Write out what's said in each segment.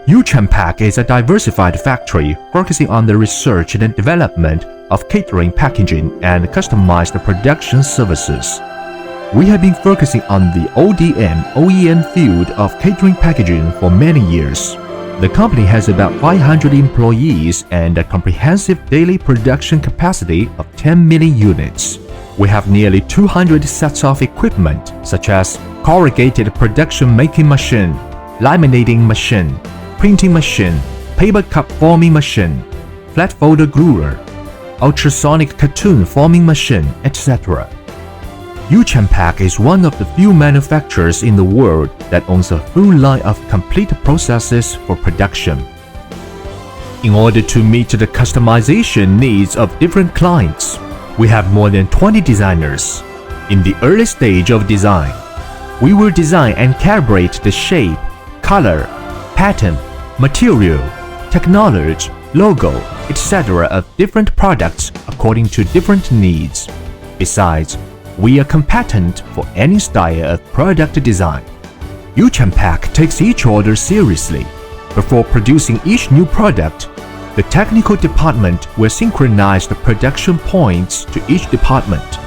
Uchampak is a diversified factory focusing on the research and development of catering packaging and customized production services. We have been focusing on the ODM/OEM field of catering packaging for many years. The company has about 500 employees and a comprehensive daily production capacity of 10 million units. We have nearly 200 sets of equipment such as corrugated production making machine, laminating machine, printing machine, paper cup forming machine, flat folder gluer, ultrasonic cartoon forming machine, etc. Uchampak is one of the few manufacturers in the world that owns a full line of complete processes for production. In order to meet the customization needs of different clients, we have more than 20 designers. In the early stage of design, we will design and calibrate the shape, color, pattern, material, technology, logo, etc. of different products according to different needs. Besides, we are competent for any style of product design. Uchampak takes each order seriously. Before producing each new product, the technical department will synchronize the production points to each department,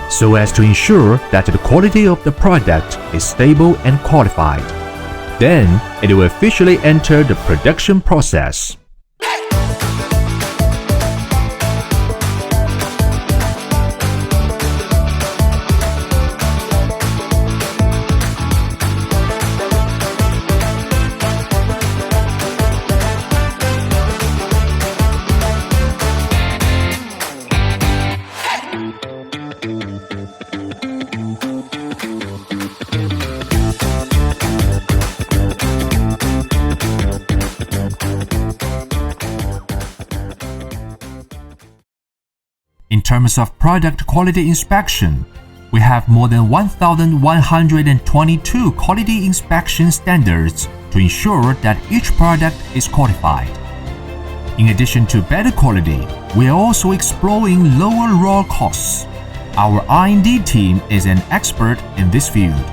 so as to ensure that the quality of the product is stable and qualified. Then, it will officially enter the production process. In terms of product quality inspection, we have more than 1,122 quality inspection standards to ensure that each product is qualified. In addition to better quality, we are also exploring lower raw costs. Our R&D team is an expert in this field.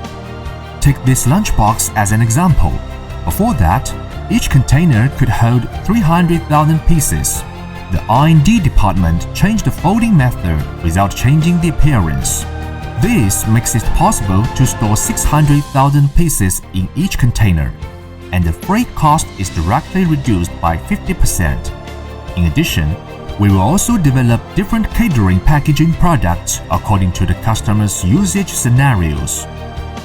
Take this lunchbox as an example. Before that, each container could hold 300,000 pieces. The R&D department changed the folding method without changing the appearance. This makes it possible to store 600,000 pieces in each container, and the freight cost is directly reduced by 50%. In addition, we will also develop different catering packaging products according to the customer's usage scenarios.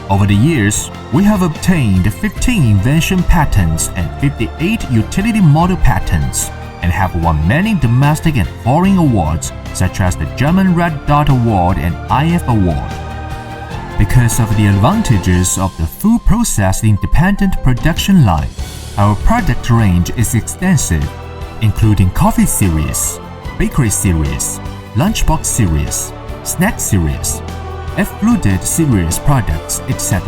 Over the years, we have obtained 15 invention patents and 58 utility model patents, and have won many domestic and foreign awards such as the German Red Dot Award and IF Award. Because of the advantages of the full process independent production line, our product range is extensive, including coffee series, bakery series, lunchbox series, snack series, F-fluted series products, etc.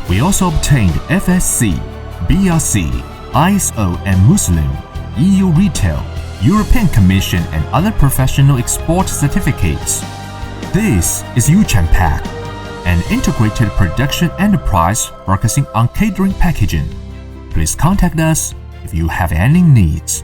We also obtained FSC, BRC, ISO and Muslim, EU Retail, European Commission and other professional export certificates. This is Uchampak, an integrated production enterprise focusing on catering packaging. Please contact us if you have any needs.